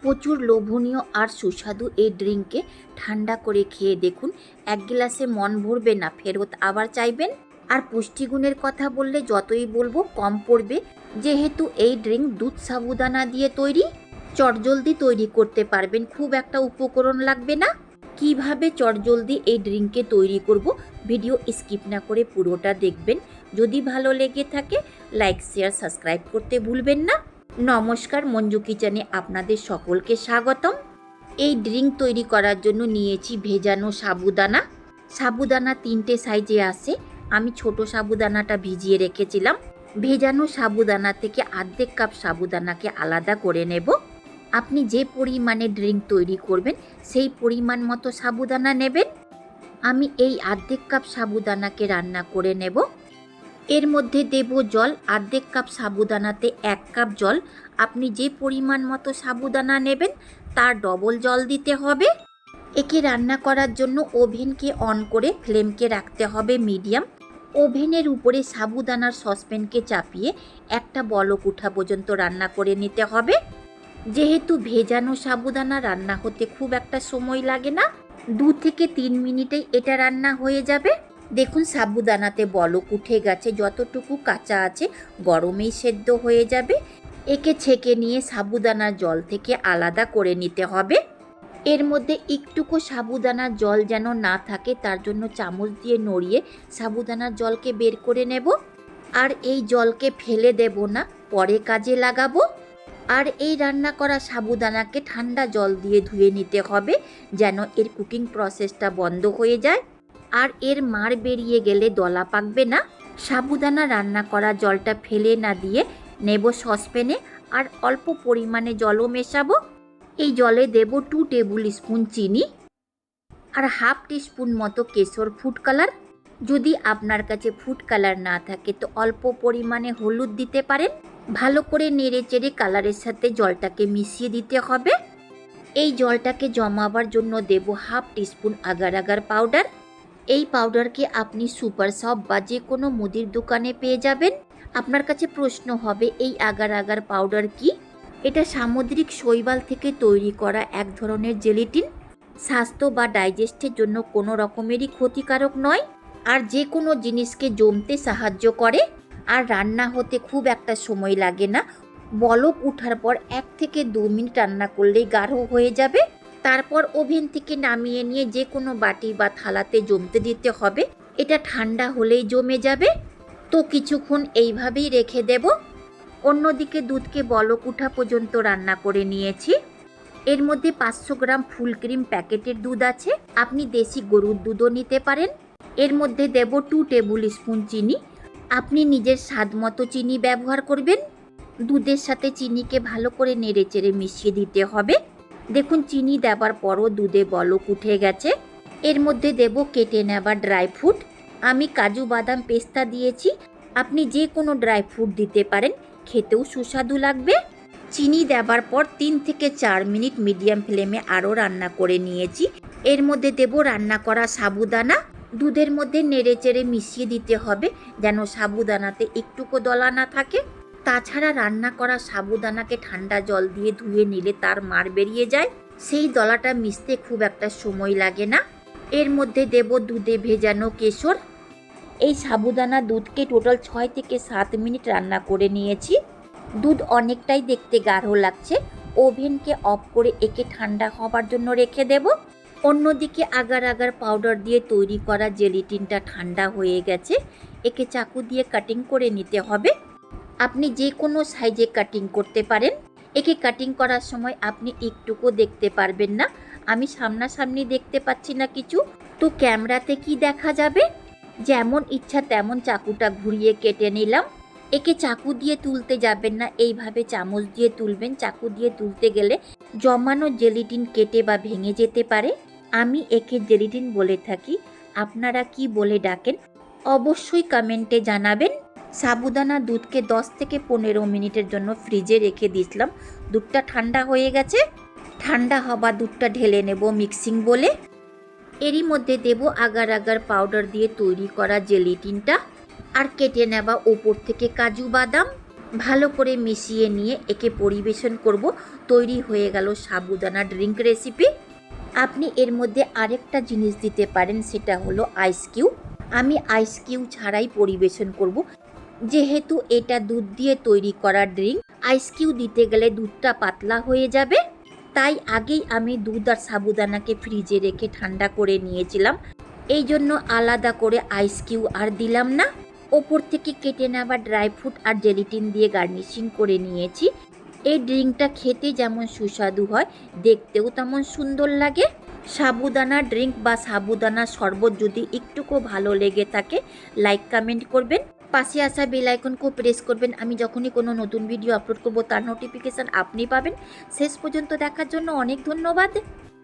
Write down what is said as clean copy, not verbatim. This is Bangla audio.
প্রচুর লোভনীয় আর সুস্বাদু এই ড্রিঙ্ককে ঠান্ডা করে খেয়ে দেখুন। এক গ্লাসে মন ভরবে না, ফেরত আবার চাইবেন। আর পুষ্টিগুণের কথা বললে যতই বলবো কম পড়বে, যেহেতু এই ড্রিঙ্ক দুধ সাবুদানা দিয়ে তৈরি। চটজলদি তৈরি করতে পারবেন, খুব একটা উপকরণ লাগবে না। কিভাবে চটজলদি এই ড্রিঙ্ককে তৈরি করব, ভিডিও স্কিপ না করে পুরোটা দেখবেন। যদি ভালো লেগে থাকে লাইক শেয়ার সাবস্ক্রাইব করতে ভুলবেন না। নমস্কার, মঞ্জু কিচেনে আপনাদের সকলকে স্বাগতম। এই ড্রিঙ্ক তৈরি করার জন্য নিয়েছি ভেজানো সাবুদানা। সাবুদানা 3টে সাইজে আসে। আমি ছোট সাবুদানাটা ভিজিয়ে রেখেছিলাম। ভেজানো সাবুদানা থেকে অর্ধেক কাপ সাবুদানাকে আলাদা করে নেব। আপনি যে পরিমাণে ড্রিঙ্ক তৈরি করবেন সেই পরিমাণ মতো সাবুদানা নেবেন। আমি এই অর্ধেক কাপ সাবুদানাকে রান্না করে নেব। এর মধ্যে দেব জল। অর্ধেক কাপ সাবুদানাতে 1 কাপ জল। আপনি যে পরিমাণ মতো সাবুদানা নেবেন তার ডবল জল দিতে হবে। একে রান্না করার জন্য ওভেনকে অন করে ফ্লেমকে রাখতে হবে মিডিয়াম। ওভেনের উপরে সাবুদানার সসপ্যানকে চাপিয়ে একটা বলক ওঠা পর্যন্ত রান্না করে নিতে হবে। যেহেতু ভেজানো সাবুদানা রান্না হতে খুব একটা সময় লাগে না, 2 থেকে 3 মিনিটেই এটা রান্না হয়ে যাবে। দেখুন সাবুদানাতে বলক উঠে গেছে, যতটুকু কাঁচা আছে গরমেই সেদ্ধ হয়ে যাবে। একে ছেঁকে নিয়ে সাবুদানার জল থেকে আলাদা করে নিতে হবে। এর মধ্যে একটুকু সাবুদানার জল যেন না থাকে তার জন্য চামচ দিয়ে নড়িয়ে সাবুদানার জলকে বের করে নেব। আর এই জলকে ফেলে দেব না, পরে কাজে লাগাবো। আর এই রান্না করা সাবুদানাকে ঠান্ডা জল দিয়ে ধুয়ে নিতে হবে, যেন এর কুকিং প্রসেসটা বন্ধ হয়ে যায় আর এর মার বেরিয়ে গেলে দলা পাকবে না। সাবুদানা রান্না করা জলটা ফেলে না দিয়ে নেব সসপ্যানে আর অল্প পরিমাণে জলও মেশাবো। এই জলে দেব 2 টেবিল স্পুন চিনি আর হাফ টিস্পুন মতো কেশর ফুড কালার। যদি আপনার কাছে ফুড কালার না থাকে তো অল্প পরিমাণে হলুদ দিতে পারেন। ভালো করে নেড়ে চেড়ে কালারের সাথে জলটাকে মিশিয়ে দিতে হবে। এই জলটাকে জমাবার জন্য দেব half teaspoon agar agar powder. এই পাউডারকে আপনি সুপার শপ বা যে কোনো মুদির দোকানে পেয়ে যাবেন। আপনার কাছে প্রশ্ন হবে এই আগার আগার পাউডার কি? এটা সামুদ্রিক শৈবাল থেকে তৈরি করা এক ধরনের জেলিটিন। স্বাস্থ্য বা ডাইজেস্টের জন্য কোনো রকমেরই ক্ষতিকারক নয় আর যে কোনো জিনিসকে জমতে সাহায্য করে। আর রান্না হতে খুব একটা সময় লাগে না। বলক উঠার পর 1 থেকে 2 মিনিট রান্না করলেই গাঢ় হয়ে যাবে। তারপর ওভেন থেকে নামিয়ে নিয়ে যে কোনো বাটি বা থালাতে জমতে দিতে হবে। এটা ঠান্ডা হলেই জমে যাবে। তো কিছুক্ষণ এইভাবেই রেখে দেব। অন্যদিকে দুধকে বলক উঠা পর্যন্ত রান্না করে নিয়েছি। এর মধ্যে 500 গ্রাম ফুল ক্রিম প্যাকেটের দুধ আছে, আপনি দেশি গরুর দুধও নিতে পারেন। এর মধ্যে দেব 2 টেবিল স্পুন চিনি। আপনি নিজের স্বাদ মতো চিনি ব্যবহার করবেন। দুধের সাথে চিনিকে ভালো করে নেড়ে চেড়ে মিশিয়ে দিতে হবে। দেখুন চিনি দেওয়ার পরও দুধে বলক উঠে গেছে। এর মধ্যে দেব কেটে নেওয়া ড্রাই ফ্রুট। আমি কাজু বাদাম পেস্তা দিয়েছি, আপনি যে কোনো ড্রাই ফ্রুট দিতে পারেন, খেতেও সুস্বাদু লাগবে। চিনি দেওয়ার পর 3 থেকে 4 মিনিট মিডিয়াম ফ্লেমে আরও রান্না করে নিয়েছি। এর মধ্যে দেব রান্না করা সাবুদানা। দুধের মধ্যে নেড়ে চেড়ে মিশিয়ে দিতে হবে যেন সাবুদানাতে একটুকু দলা না থাকে। তাছাড়া রান্না করা সাবুদানাকে ঠান্ডা জল দিয়ে ধুয়ে নিলে তার মার বেরিয়ে যায়, সেই দলাটা মিশতে খুব একটা সময় লাগে না। এর মধ্যে দেব দুধে ভেজানো কেশর। এই সাবুদানা দুধকে টোটাল 6 থেকে 7 মিনিট রান্না করে নিয়েছি। দুধ অনেকটাই দেখতে গাঢ় লাগছে। ওভেনকে অফ করে একে ঠান্ডা হবার জন্য রেখে দেব। অন্যদিকে আগার আগার পাউডার দিয়ে তৈরি করা জেলিটিনটা ঠান্ডা হয়ে গেছে। একে চাকু দিয়ে কাটিং করে নিতে হবে। আপনি যে কোনো সাইজে কাটিং করতে পারেন। একে কাটিং করার সময় আপনি একটুকু দেখতে পারবেন না, আমি সামনাসামনি দেখতে পাচ্ছি না কিছু, তো ক্যামেরাতে কি দেখা যাবে। যেমন ইচ্ছা তেমন চাকুটা ঘুরিয়ে কেটে নিলাম। একে চাকু দিয়ে তুলতে যাবেন না, এইভাবে চামচ দিয়ে তুলবেন। চাকু দিয়ে তুলতে গেলে জমানো জেলিটিন কেটে বা ভেঙে যেতে পারে। আমি একে জেলিটিন বলে থাকি, আপনারা কি বলে ডাকেন অবশ্যই কমেন্টে জানাবেন। সাবুদানা দুধকে 10 থেকে 15 মিনিটের জন্য ফ্রিজে রেখে দিয়েছিলাম। দুধটা ঠান্ডা হয়ে গেছে। ঠান্ডা হবা দুধটা ঢেলে নেব মিক্সিং বলে। এরই মধ্যে দেব আগার আগার পাউডার দিয়ে তৈরি করা জেলিটিনটা আর কেটে নেওয়া ওপর থেকে কাজু বাদাম। ভালো করে মিশিয়ে নিয়ে একে পরিবেশন করব। তৈরি হয়ে গেল সাবুদানা ড্রিঙ্ক রেসিপি। আপনি এর মধ্যে আরেকটা জিনিস দিতে পারেন, সেটা হলো আইস কিউব। আমি আইস কিউব ছাড়াই পরিবেশন করব, যেহেতু এটা দুধ দিয়ে তৈরি করা ড্রিঙ্ক। আইস কিউব দিতে গেলে দুধটা পাতলা হয়ে যাবে, তাই আগেই আমি দুধ আর সাবুদানাকে ফ্রিজে রেখে ঠান্ডা করে নিয়েছিলাম। এই জন্য আলাদা করে আইস কিউব আর দিলাম না। ওপর থেকে কেটে নেওয়া ড্রাই ফ্রুট আর জেলিটিন দিয়ে গার্নিশিং করে নিয়েছি। এই ড্রিঙ্কটা খেতে যেমন সুস্বাদু হয়, দেখতেও তেমন সুন্দর লাগে। সাবুদানা ড্রিঙ্ক বা সাবুদানা শরবত যদি একটুকু ভালো লেগে থাকে, লাইক কমেন্ট করবেন। পাশে আসা বেল আইকনকেও প্রেস করবেন। আমি যখনই কোনো নতুন ভিডিও আপলোড করব তার নোটিফিকেশান আপনি পাবেন। শেষ পর্যন্ত দেখার জন্য অনেক ধন্যবাদ।